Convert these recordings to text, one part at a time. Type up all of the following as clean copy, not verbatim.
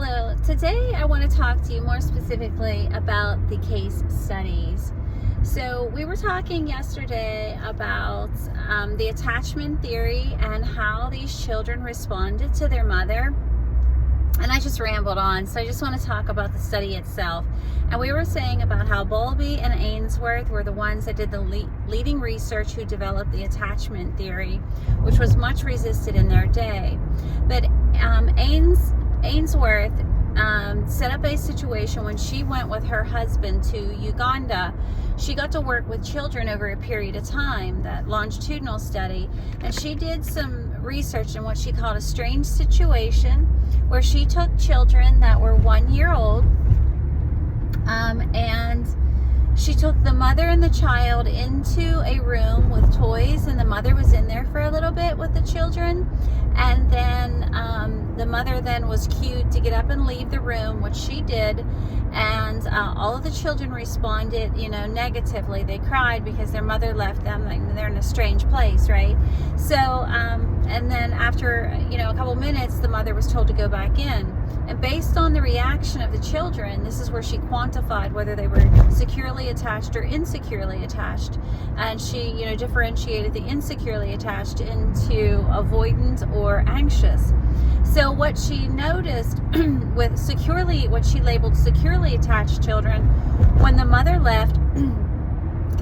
Hello, today I want to talk to you more specifically about the case studies. So we were talking yesterday about the attachment theory and how these children responded to their mother. And I just rambled on, so I just want to talk about the study itself. And we were saying about how Bowlby and Ainsworth were the ones that did the leading research who developed the attachment theory, which was much resisted in their day. But Ainsworth set up a situation when she went with her husband to Uganda. She got to work with children over a period of time, that longitudinal study, and she did some research in what she called a strange situation, where she took children that were 1 year old, and she took the mother and the child into a room with toys, and the mother was in there for a little bit with the children, and then the mother then was cued to get up and leave the room, which she did, and all of the children responded, negatively. They cried because their mother left them, like they're in a strange place, right? So, and then after, a couple minutes, the mother was told to go back in. And based on the reaction of the children, this is where she quantified whether they were securely attached or insecurely attached. And she, differentiated the insecurely attached into avoidant or anxious. So what she noticed with what she labeled securely attached children, when the mother left,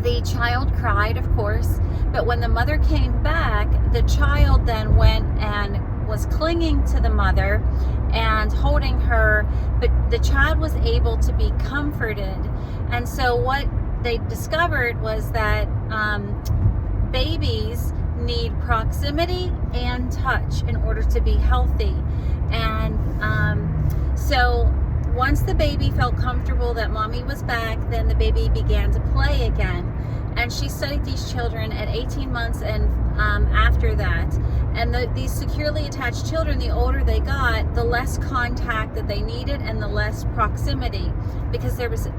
the child cried, of course, but when the mother came back, the child then went and was clinging to the mother and holding her, but the child was able to be comforted. And so what they discovered was that babies need proximity and touch in order to be healthy. And so once the baby felt comfortable that mommy was back, then the baby began to play again. And she studied these children at 18 months and after that. And these securely attached children, the older they got, the less contact that they needed and the less proximity, because there was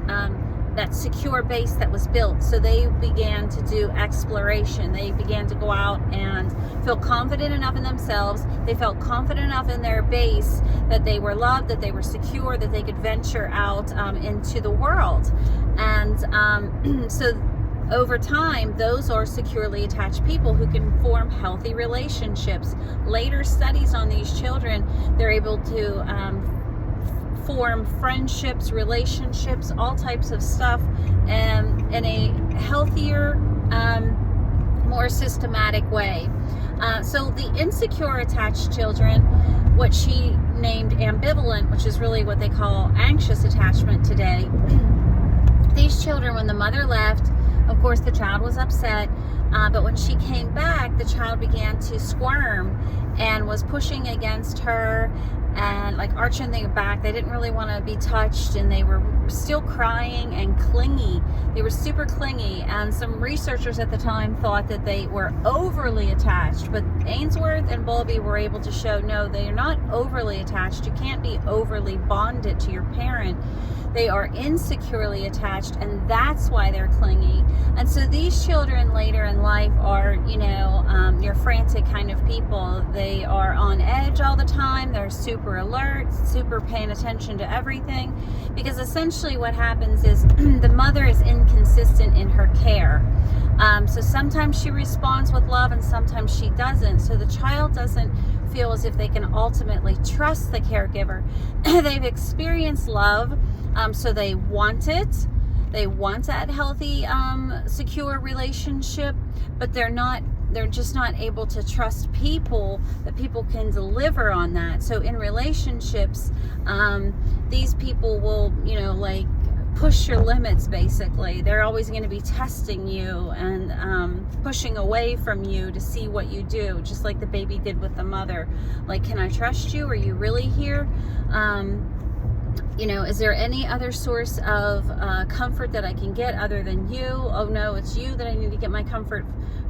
that secure base that was built. So they began to do exploration. They began to go out and feel confident enough in themselves. They felt confident enough in their base that they were loved, that they were secure, that they could venture out into the world. And so over time, those are securely attached people who can form healthy relationships. Later studies on these children, they're able to form friendships, relationships, all types of stuff, in a healthier, more systematic way. So the insecure attached children, what she named ambivalent, which is really what they call anxious attachment today. These children, when the mother left, of course, the child was upset, but when she came back, the child began to squirm and was pushing against her and like arching their back. They didn't really want to be touched, and they were still crying and clingy. They were super clingy, and some researchers at the time thought that they were overly attached, but Ainsworth and Bowlby were able to show, no, they are not overly attached. You can't be overly bonded to your parent. They are insecurely attached, and that's why they're clingy. And so these children later in life are, your frantic kind of people. They are on edge all the time. They're super alert, super paying attention to everything, because essentially what happens is the mother is inconsistent in her care. So sometimes she responds with love and sometimes she doesn't. So the child doesn't feel as if they can ultimately trust the caregiver. They've experienced love, so they want it. They want that healthy, secure relationship, but they're just not able to trust people, that people can deliver on that. So in relationships, these people will, push your limits, basically. They're always going to be testing you and pushing away from you to see what you do, just like the baby did with the mother. Like, can I trust you? Are you really here? Is there any other source of comfort that I can get other than you? Oh no, it's you that I need to get my comfort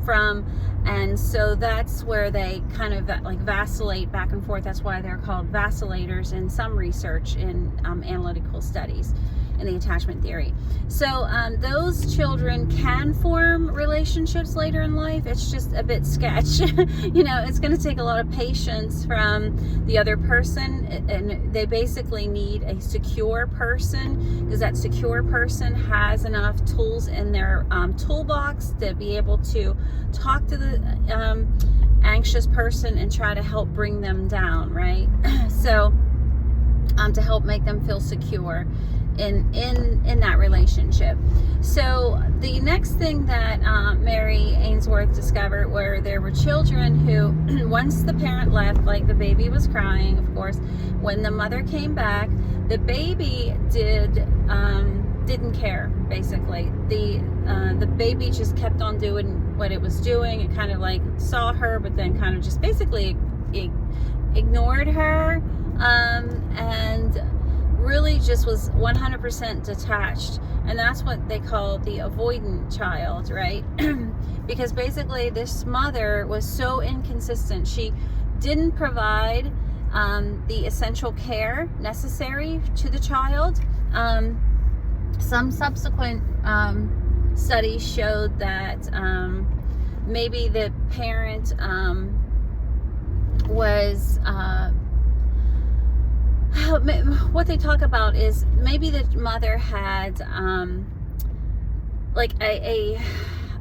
from. And so that's where they kind of like vacillate back and forth. That's why they're called vacillators in some research in analytical studies. in the attachment theory. So those children can form relationships later in life. It's just a bit sketch. You know, it's going to take a lot of patience from the other person, and they basically need a secure person, because that secure person has enough tools in their toolbox to be able to talk to the anxious person and try to help bring them down, right? So to help make them feel secure in that relationship. So the next thing that Mary Ainsworth discovered were there were children who, once the parent left, like the baby was crying, of course, when the mother came back, the baby didn't care, basically. The baby just kept on doing what it was doing. It kind of like saw her, but then kind of just basically ignored her, and really just was 100% detached. And that's what they call the avoidant child, right? Because basically this mother was so inconsistent. She didn't provide the essential care necessary to the child. Some subsequent studies showed that maybe the parent was what they talk about is maybe the mother had like a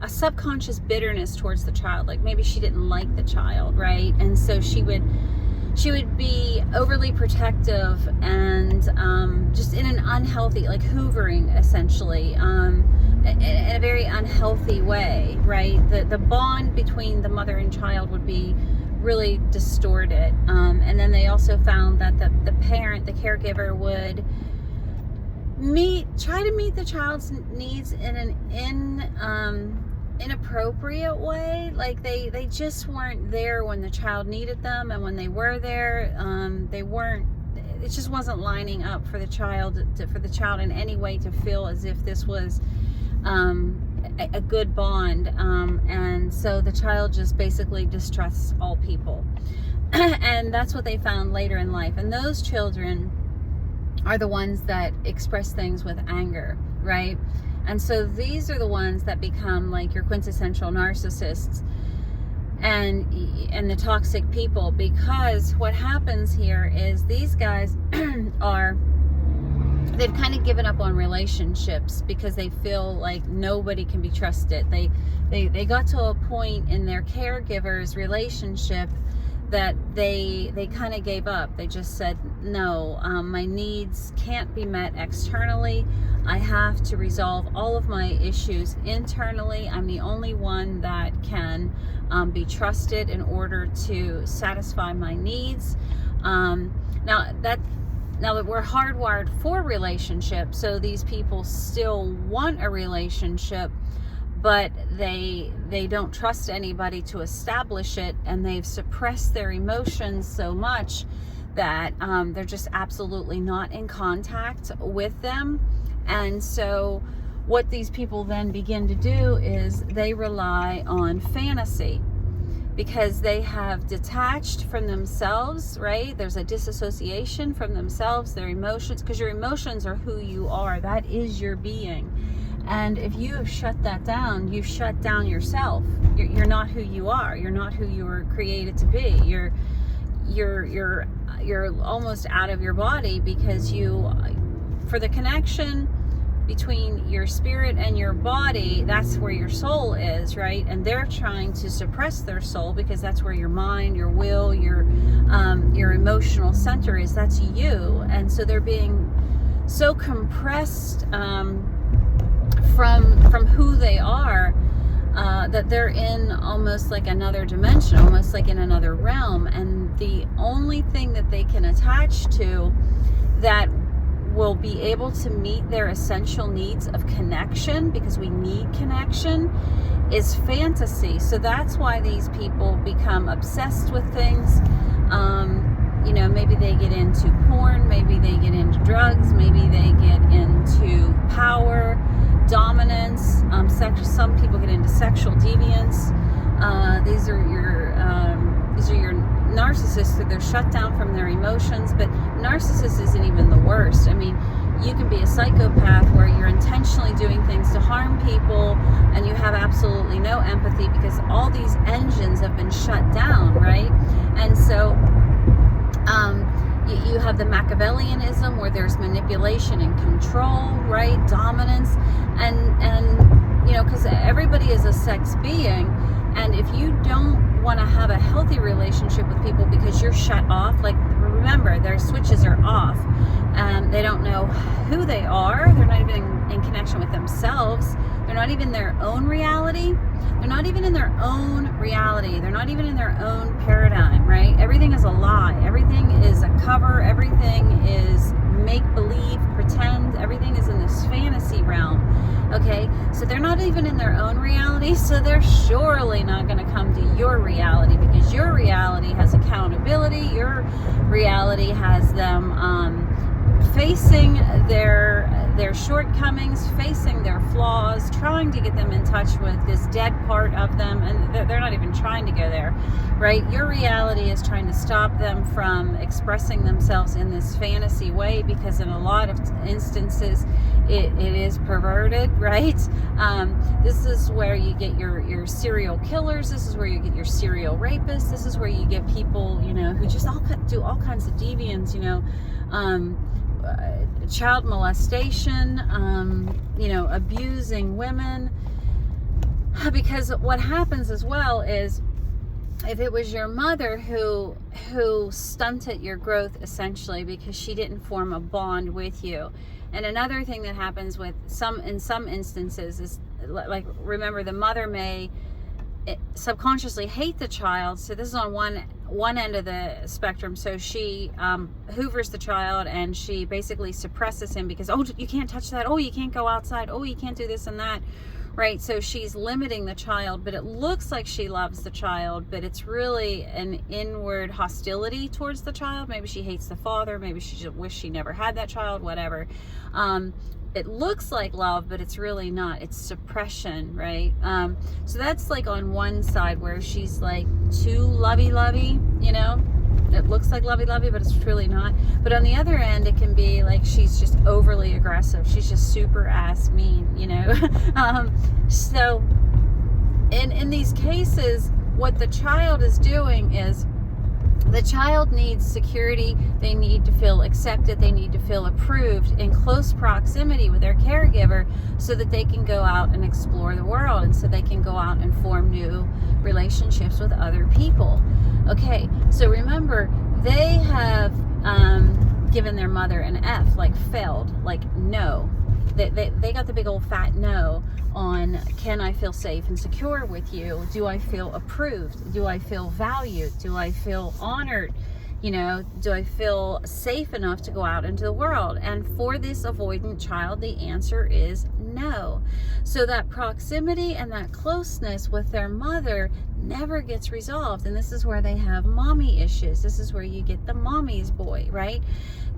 subconscious bitterness towards the child. Like maybe she didn't like the child, right? And so she would be overly protective and just in an unhealthy, like hoovering essentially, in a very unhealthy way, right? The bond between the mother and child would be really distorted. And then they also found that the parent, the caregiver, would try to meet the child's needs in an inappropriate way. Like they just weren't there when the child needed them, and when they were there, it just wasn't lining up for the child in any way to feel as if this was a good bond, and so the child just basically distrusts all people. And that's what they found later in life. And those children are the ones that express things with anger, right? And so these are the ones that become like your quintessential narcissists and the toxic people, because what happens here is these guys they've kind of given up on relationships because they feel like nobody can be trusted. They got to a point in their caregiver's relationship that they kind of gave up. They just said, no, my needs can't be met externally. I have to resolve all of my issues internally. I'm the only one that can be trusted in order to satisfy my needs. Now that we're hardwired for relationships, so these people still want a relationship, but they don't trust anybody to establish it, and they've suppressed their emotions so much that they're just absolutely not in contact with them. And so what these people then begin to do is they rely on fantasy, because they have detached from themselves, right? There's a disassociation from themselves, their emotions, because your emotions are who you are. That is your being. And if you have shut that down, you've shut down yourself. You're not who you are. You're not who you were created to be. You're almost out of your body, because for the connection between your spirit and your body, that's where your soul is, right? And they're trying to suppress their soul, because that's where your mind, your will, your emotional center is. That's you. And so they're being so compressed from who they are, that they're in almost like another dimension, almost like in another realm. And the only thing that they can attach to that will be able to meet their essential needs of connection, because we need connection, is fantasy. So that's why these people become obsessed with things. Maybe they get into porn, maybe they get into drugs, maybe they get into power, dominance. Some people get into sexual deviance. These are your narcissists. They're shut down from their emotions. But narcissist isn't even the worst. I mean, you can be a psychopath where you're intentionally doing things to harm people and you have absolutely no empathy because all these engines have been shut down, right? And so you have the Machiavellianism where there's manipulation and control, right? Dominance, and you know, because everybody is a sex being, and if you don't want to have a healthy relationship with people because you're shut off, like, remember, their switches are off, and they don't know who they are, they're not even in connection with themselves, they're not even their own reality, they're not even in their own reality, they're not even in their own paradigm, right? Everything is a lie, everything is a cover, everything is make-believe, pretend, everything is in this fantasy realm, okay? So they're not even in their own reality, so they're surely not going to come to your reality, because your reality has accountability, your reality has them facing their shortcomings, facing their flaws, trying to get them in touch with this dead part of them, and they're not even trying to go there, right? Your reality is trying to stop them from expressing themselves in this fantasy way, because in a lot of instances it is perverted, right? This is where you get your serial killers, this is where you get your serial rapists, this is where you get people, you know, who just do all kinds of deviance, you know, child molestation, you know, abusing women. Because what happens as well is, if it was your mother who stunted your growth essentially because she didn't form a bond with you. And another thing that happens with in some instances is, like, remember, the mother may subconsciously hate the child. So this is on one end of the spectrum. So she hoovers the child and she basically suppresses him because, oh, you can't touch that, oh, you can't go outside, oh, you can't do this and that, right? So she's limiting the child, but it looks like she loves the child, but it's really an inward hostility towards the child. Maybe she hates the father, maybe she just wished she never had that child, whatever. It looks like love, but it's really not. It's suppression, right? So that's like on one side where she's like too lovey-lovey, you know? It looks like lovey-lovey, but it's really not. But on the other end, it can be like she's just overly aggressive. She's just super ass mean, you know? So in these cases, what the child is doing is, the child needs security, they need to feel accepted, they need to feel approved in close proximity with their caregiver so that they can go out and explore the world, and so they can go out and form new relationships with other people. Okay, so remember, they have given their mother an F, like failed, like no. They got the big old fat no on, can I feel safe and secure with you? Do I feel approved? Do I feel valued? Do I feel honored? You know, do I feel safe enough to go out into the world? And for this avoidant child, the answer is no. So that proximity and that closeness with their mother never gets resolved. And this is where they have mommy issues. This is where you get the mommy's boy, right?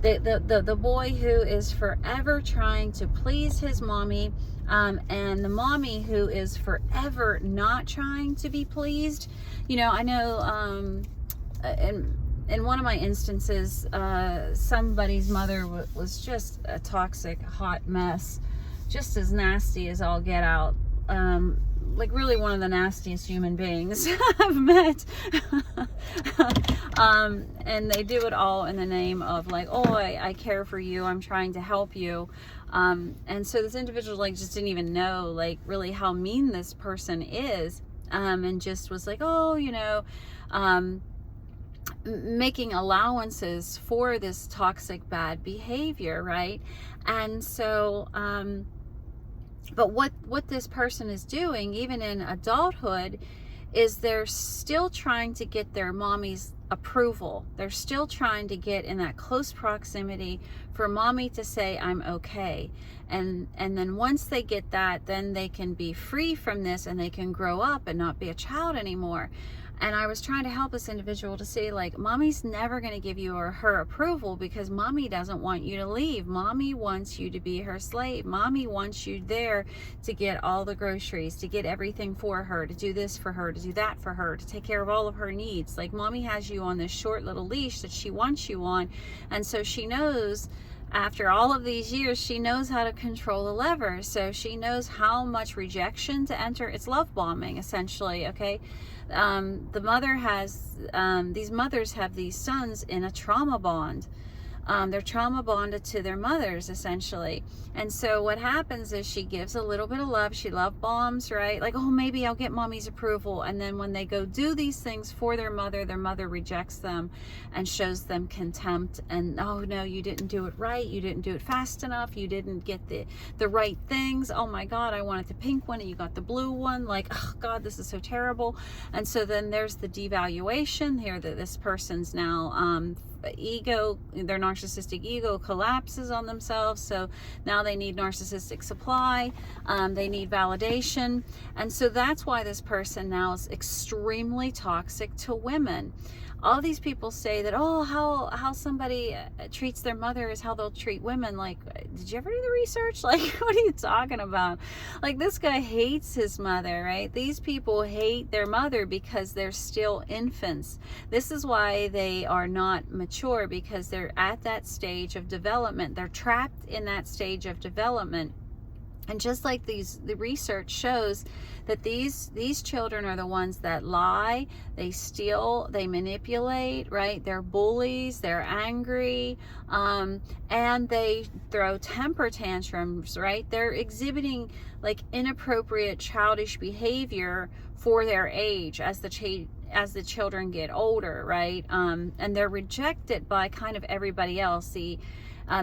The boy who is forever trying to please his mommy, and the mommy who is forever not trying to be pleased. You know, I know in one of my instances, somebody's mother was just a toxic, hot mess, just as nasty as all get out. Like really one of the nastiest human beings I've met. And they do it all in the name of like, oh, I care for you, I'm trying to help you. And so this individual like just didn't even know like really how mean this person is, and just was like, oh, you know, making allowances for this toxic bad behavior, right? And so but what this person is doing even in adulthood is they're still trying to get their mommy's approval. They're still trying to get in that close proximity for mommy to say I'm okay, and then once they get that, then they can be free from this and they can grow up and not be a child anymore. And I was trying to help this individual to see, like, mommy's never going to give you or her approval because mommy doesn't want you to leave. Mommy wants you to be her slave. Mommy wants you there to get all the groceries, to get everything for her, to do this for her, to do that for her, to take care of all of her needs. Like, mommy has you on this short little leash that she wants you on. And so she knows after all of these years, she knows how to control the lever. So she knows how much rejection to enter. It's love bombing, essentially, okay? The mother has, these mothers have these sons in a trauma bond. They're trauma bonded to their mothers, essentially. And so what happens is she gives a little bit of love. She love bombs, right? Like, oh, maybe I'll get mommy's approval. And then when they go do these things for their mother rejects them and shows them contempt. And, oh, no, you didn't do it right. You didn't do it fast enough. You didn't get the right things. Oh, my God, I wanted the pink one and you got the blue one. Like, oh, God, this is so terrible. And so then there's the devaluation here that this person's now ego, their narcissistic ego collapses on themselves. So now they need narcissistic supply. They need validation. And so that's why this person now is extremely toxic to women. All these people say that, oh, how somebody treats their mother is how they'll treat women. Like, did you ever do the research? Like, what are you talking about? Like, this guy hates his mother, right? These people hate their mother because they're still infants. This is why they are not mature, because they're at that stage of development. They're trapped in that stage of development. And just like the research shows that these children are the ones that lie, they steal, they manipulate, right? They're bullies, they're angry, and they throw temper tantrums, right? They're exhibiting like inappropriate childish behavior for their age as the children get older, right? And they're rejected by kind of everybody else.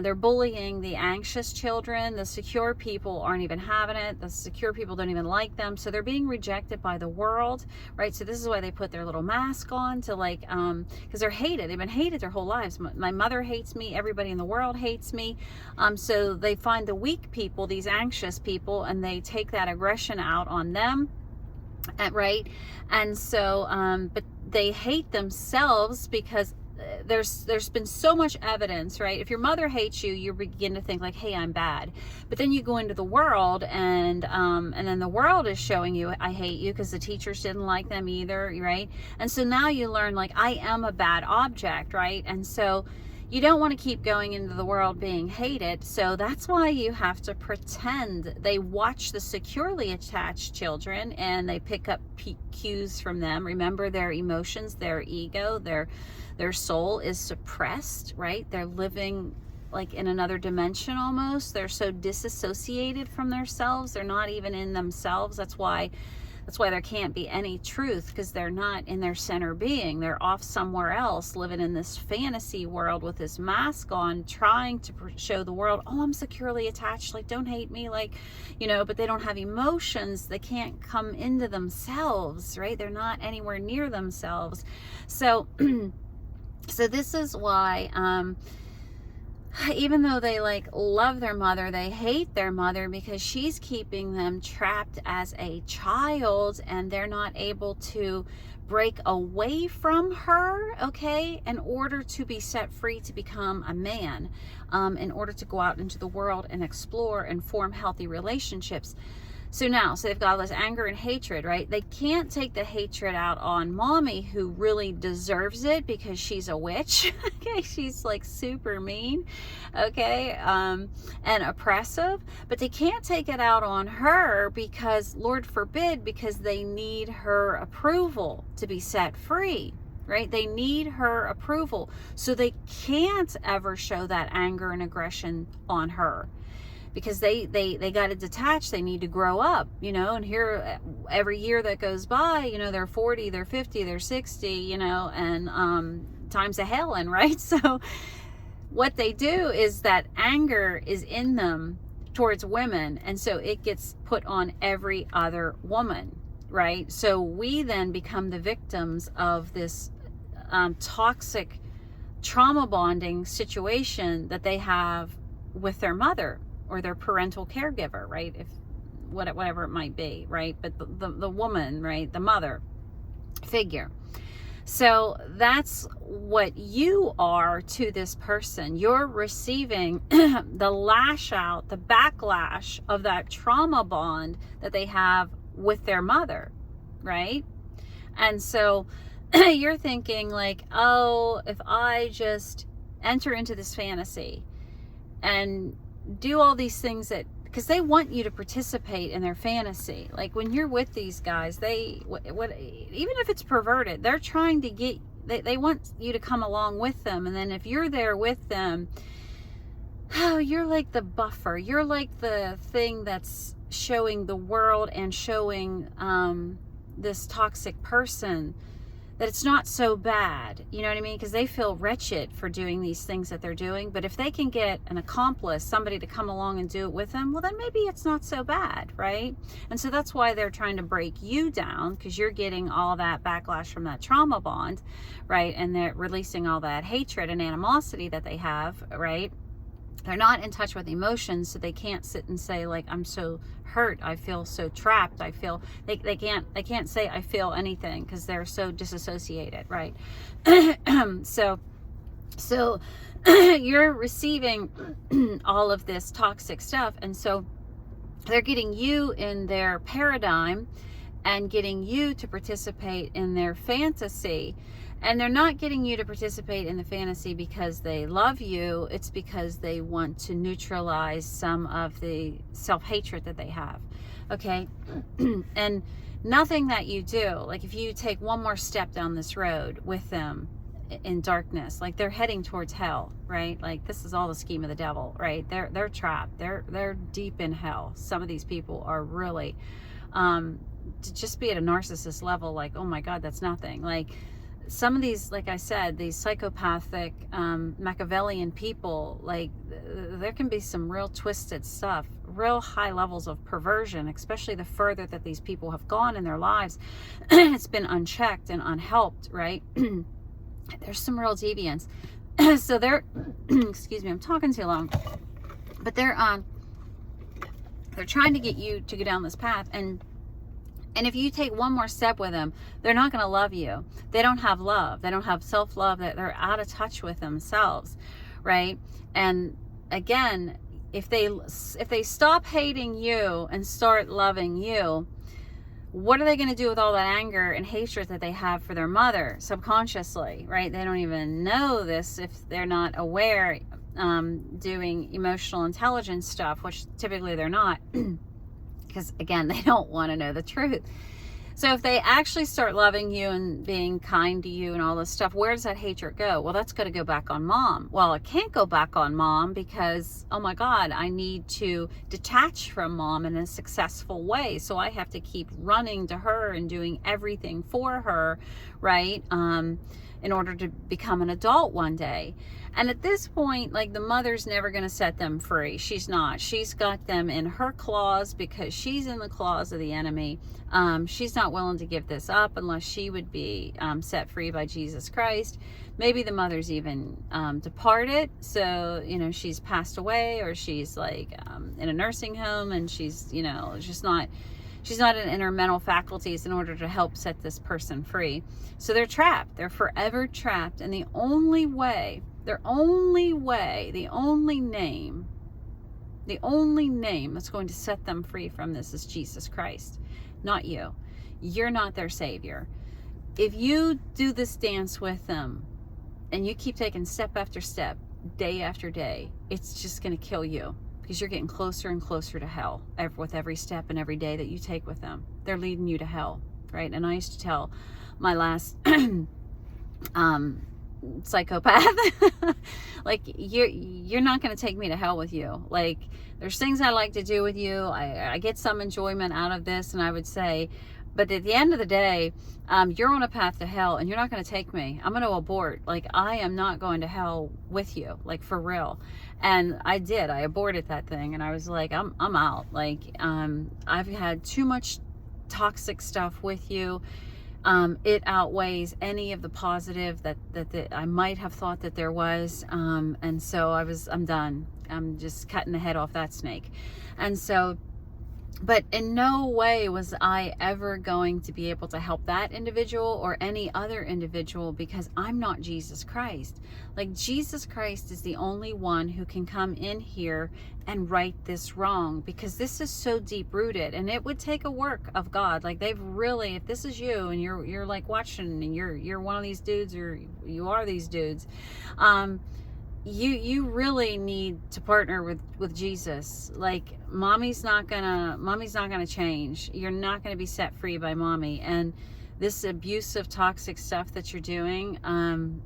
They're bullying the anxious children. The secure people aren't even having it. The secure people don't even like them. So they're being rejected by the world, right? So this is why they put their little mask on to like, because they're hated. They've been hated their whole lives. My mother hates me. Everybody in the world hates me. So they find the weak people, these anxious people, and they take that aggression out on them, right? And so, but they hate themselves because there's been so much evidence, right? If your mother hates you, you begin to think like, hey, I'm bad. But then you go into the world and then the world is showing you, I hate you, because the teachers didn't like them either, right? And so now you learn like, I am a bad object, right? And so you don't want to keep going into the world being hated. So that's why you have to pretend. They watch the securely attached children and they pick up cues from them. Remember, their emotions, their ego, their soul is suppressed, right? They're living like in another dimension almost. They're so disassociated from themselves. They're not even in themselves. That's why there can't be any truth, because they're not in their center being. They're off somewhere else, living in this fantasy world with this mask on, trying to show the world, oh, I'm securely attached, like, don't hate me, like, but they don't have emotions. They can't come into themselves, right? They're not anywhere near themselves. So, so this is why, even though they like love their mother, they hate their mother because she's keeping them trapped as a child, and they're not able to break away from her, okay, in order to be set free to become a man, in order to go out into the world and explore and form healthy relationships. So they've got all this anger and hatred, right? They can't take the hatred out on mommy, who really deserves it because she's a witch. Okay, she's like super mean, okay, and oppressive. But they can't take it out on her because, Lord forbid, because they need her approval to be set free. Right? They need her approval. So they can't ever show that anger and aggression on her, because they got to detach. They need to grow up, and here every year that goes by, they're 40, they're 50, they're 60, and time's a hellin', right? So what they do is that anger is in them towards women, and so it gets put on every other woman, right? So we then become the victims of this toxic trauma bonding situation that they have with their mother or their parental caregiver, right? If whatever it might be, right? But the woman, right? The mother figure. So that's what you are to this person. You're receiving the lash out, the backlash of that trauma bond that they have with their mother, right? And so you're thinking like, oh, if I just enter into this fantasy and do all these things that, because they want you to participate in their fantasy. Like when you're with these guys, even if it's perverted, they're trying to get, they want you to come along with them. And then if you're there with them, oh, you're like the buffer. You're like the thing that's showing the world and showing this toxic person that it's not so bad. You know what I mean? Because they feel wretched for doing these things that they're doing. But if they can get an accomplice, somebody to come along and do it with them, well, then maybe it's not so bad, right? And so that's why they're trying to break you down, because you're getting all that backlash from that trauma bond, right? And they're releasing all that hatred and animosity that they have, right? They're not in touch with emotions, so they can't sit and say, like, I'm so hurt, I feel so trapped, I feel, they can't say I feel anything, because they're so disassociated, right? So you're receiving all of this toxic stuff, and so they're getting you in their paradigm and getting you to participate in their fantasy. And they're not getting you to participate in the fantasy because they love you. It's because they want to neutralize some of the self-hatred that they have. Okay? And nothing that you do, like if you take one more step down this road with them in darkness, like they're heading towards hell, right? Like this is all the scheme of the devil, right? They're trapped. They're deep in hell. Some of these people are really to just be at a narcissist level, like, oh my God, that's nothing. Like some of these, like I said, these psychopathic, Machiavellian people, like there can be some real twisted stuff, real high levels of perversion, especially the further that these people have gone in their lives. It's been unchecked and unhelped, right? There's some real deviance. So they're, excuse me, I'm talking too long, but they're trying to get you to go down this path. And if you take one more step with them, they're not going to love you. They don't have love. They don't have self-love. They're out of touch with themselves, right? And again, if they stop hating you and start loving you, what are they going to do with all that anger and hatred that they have for their mother subconsciously, right? They don't even know this if they're not aware, doing emotional intelligence stuff, which typically they're not. Because again, they don't want to know the truth. So if they actually start loving you and being kind to you and all this stuff, where does that hatred go? Well, that's going to go back on mom. Well, it can't go back on mom because, oh my God, I need to detach from mom in a successful way. So I have to keep running to her and doing everything for her, right? In order to become an adult one day. And at this point, like the mother's never going to set them free. She's not. She's got them in her claws because she's in the claws of the enemy. She's not willing to give this up unless she would be set free by Jesus Christ. Maybe the mother's even departed. So, you know, she's passed away, or she's like in a nursing home, and she's, you know, just not... She's not in her mental faculties in order to help set this person free. So they're trapped. They're forever trapped. And the only way, the only name that's going to set them free from this is Jesus Christ, not you. You're not their savior. If you do this dance with them and you keep taking step after step, day after day, it's just going to kill you. Because you're getting closer and closer to hell with every step and every day that you take with them. They're leading you to hell, right? And I used to tell my last psychopath, like, you're not going to take me to hell with you. Like, there's things I like to do with you. I get some enjoyment out of this, and I would say, but at the end of the day, you're on a path to hell, and you're not going to take me. I'm going to abort. Like, I am not going to hell with you, like, for real. And I did. I aborted that thing, and I was like, I'm out. Like, I've had too much toxic stuff with you. It outweighs any of the positive that I might have thought that there was. And so I'm done. I'm just cutting the head off that snake. And so, but in no way was I ever going to be able to help that individual or any other individual, because I'm not Jesus Christ. Like, Jesus Christ is the only one who can come in here and right this wrong, because this is so deep rooted, and it would take a work of God. Like, they've really, if this is you and you're like watching and you're one of these dudes, or you are these dudes, you really need to partner with Jesus. Like, mommy's not gonna change. You're not gonna be set free by mommy. And this abusive, toxic stuff that you're doing,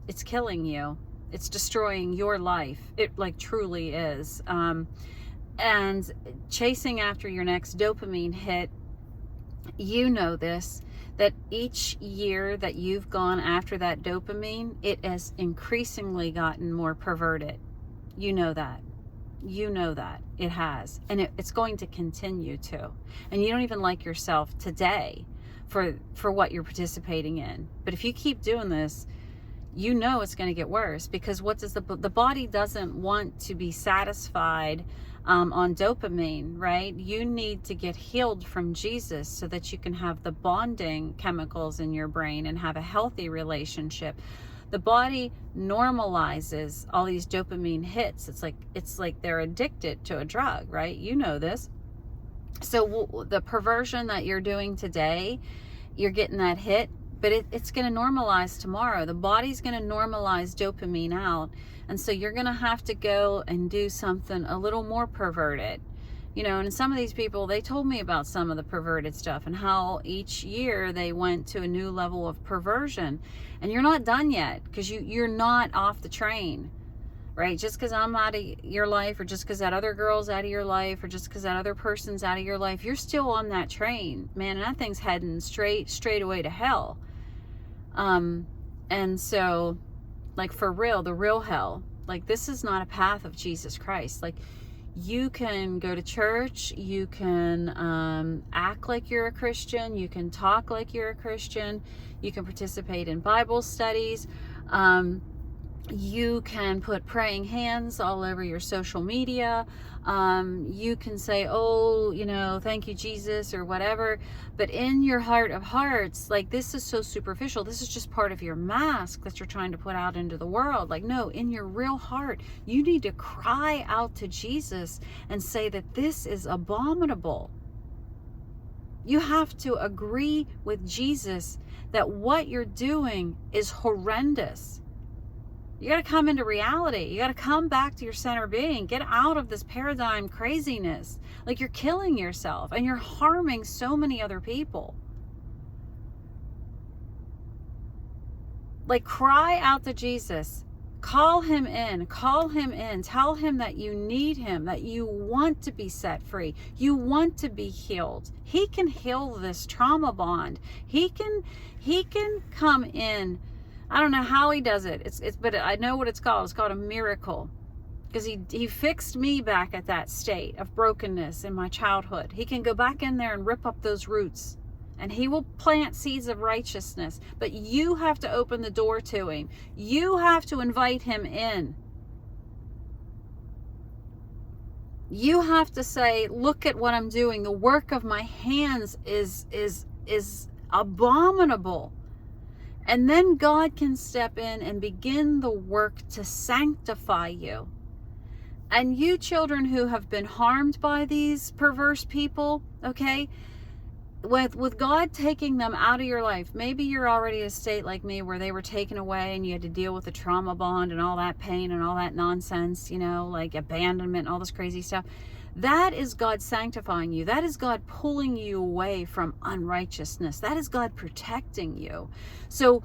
it's killing you. It's destroying your life. It like truly is. And chasing after your next dopamine hit, you know this, that each year that you've gone after that dopamine, it has increasingly gotten more perverted. You know that. You know that. It has. And it's going to continue to. And you don't even like yourself today for what you're participating in. But if you keep doing this, you know it's going to get worse, because what does the body doesn't want to be satisfied on dopamine, right? You need to get healed from Jesus so that you can have the bonding chemicals in your brain and have a healthy relationship. The body normalizes all these dopamine hits. It's like they're addicted to a drug, right? You know this. So the perversion that you're doing today, you're getting that hit, but it's going to normalize tomorrow. The body's going to normalize dopamine out. And so you're going to have to go and do something a little more perverted. You know, and some of these people, they told me about some of the perverted stuff and how each year they went to a new level of perversion. And you're not done yet, because you're not off the train, right? Just because I'm out of your life, or just because that other girl's out of your life, or just because that other person's out of your life, you're still on that train, man. And that thing's heading straight away to hell. And so, like, for real, the real hell, like, this is not a path of Jesus Christ. Like, you can go to church, you can act like you're a Christian, you can talk like you're a Christian, you can participate in Bible studies, you can put praying hands all over your social media, you can say, oh, you know, thank you, Jesus, or whatever, but in your heart of hearts, like, this is so superficial. This is just part of your mask that you're trying to put out into the world. Like, no, in your real heart, you need to cry out to Jesus and say that this is abominable. You have to agree with Jesus that what you're doing is horrendous. You got to come into reality. You got to come back to your center being. Get out of this paradigm craziness. Like, you're killing yourself and you're harming so many other people. Like, cry out to Jesus. Call him in. Call him in. Tell him that you need him, that you want to be set free. You want to be healed. He can heal this trauma bond. He can come in. I don't know how he does it. But I know what it's called. It's called a miracle, because he fixed me back at that state of brokenness in my childhood. He can go back in there and rip up those roots, and he will plant seeds of righteousness. But you have to open the door to him. You have to invite him in. You have to say, look at what I'm doing. The work of my hands is abominable. And then God can step in and begin the work to sanctify you. And you children who have been harmed by these perverse people, okay, with God taking them out of your life, maybe you're already in a state like me where they were taken away and you had to deal with the trauma bond and all that pain and all that nonsense, you know, like abandonment and all this crazy stuff. That is God sanctifying you. That is God pulling you away from unrighteousness. That is God protecting you. So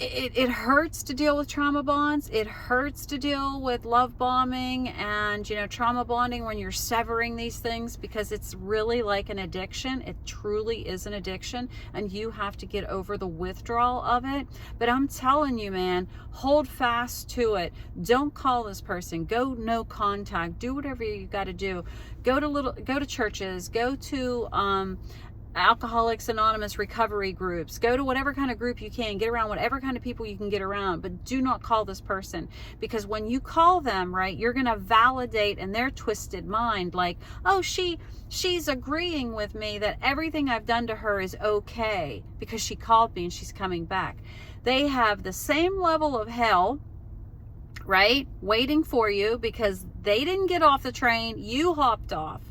it hurts to deal with trauma bonds. It hurts to deal with love bombing and, you know, trauma bonding when you're severing these things, because it's really like an addiction. It truly is an addiction, and you have to get over the withdrawal of it. But I'm telling you, man, hold fast to it. Don't call this person. Go no contact. Do whatever you got to do. Go to churches. Go to Alcoholics Anonymous recovery groups. Go to whatever kind of group you can. Get around whatever kind of people you can get around, but do not call this person, because when you call them, right, you're going to validate in their twisted mind, like, oh, she's agreeing with me that everything I've done to her is okay because she called me and she's coming back. They have the same level of hell, right, waiting for you, because they didn't get off the train, you hopped off.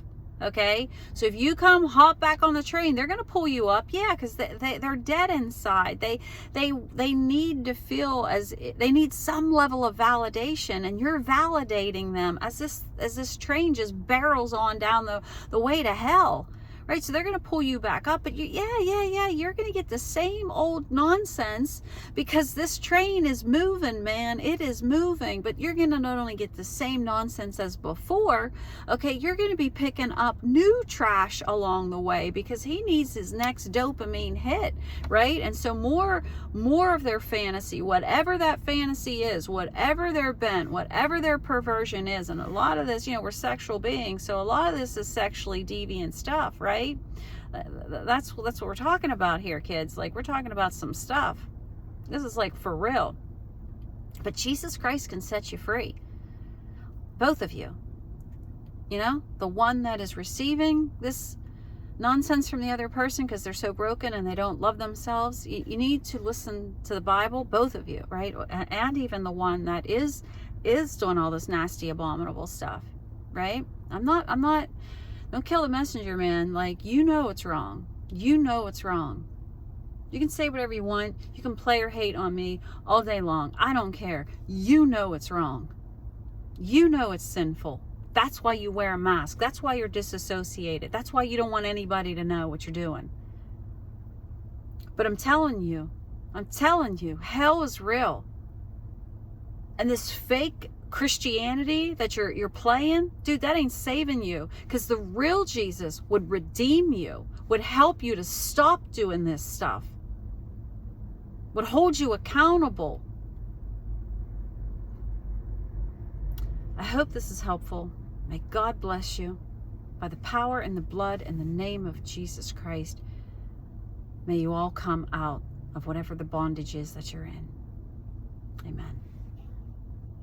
Okay, so if you come hop back on the train, they're going to pull you up. Yeah, because they're dead inside. They need to feel as they need some level of validation, and you're validating them as this train just barrels on down the way to hell. Right, so they're going to pull you back up, but you're going to get the same old nonsense because this train is moving, man. It is moving, but you're going to not only get the same nonsense as before, okay, you're going to be picking up new trash along the way because he needs his next dopamine hit, right? And so more of their fantasy, whatever that fantasy is, whatever their bent, whatever their perversion is, and a lot of this, we're sexual beings, so a lot of this is sexually deviant stuff, right? That's what we're talking about here, kids. Like, we're talking about some stuff. This is like for real. But Jesus Christ can set you free. Both of you. The one that is receiving this nonsense from the other person because they're so broken and they don't love themselves. You need to listen to the Bible, both of you, right? And even the one that is doing all this nasty, abominable stuff, right? I'm not. Don't kill the messenger, man. Like, it's wrong. It's wrong. You can say whatever you want. You can play or hate on me all day long. I don't care. It's wrong. It's sinful. That's why you wear a mask. That's why you're disassociated. That's why you don't want anybody to know what you're doing. But I'm telling you, hell is real. And this fake Christianity that you're playing, dude, that ain't saving you, because the real Jesus would redeem you, would help you to stop doing this stuff, would hold you accountable. I hope this is helpful. May God bless you by the power and the blood and the name of Jesus Christ. May you all come out of whatever the bondage is that you're in. Amen.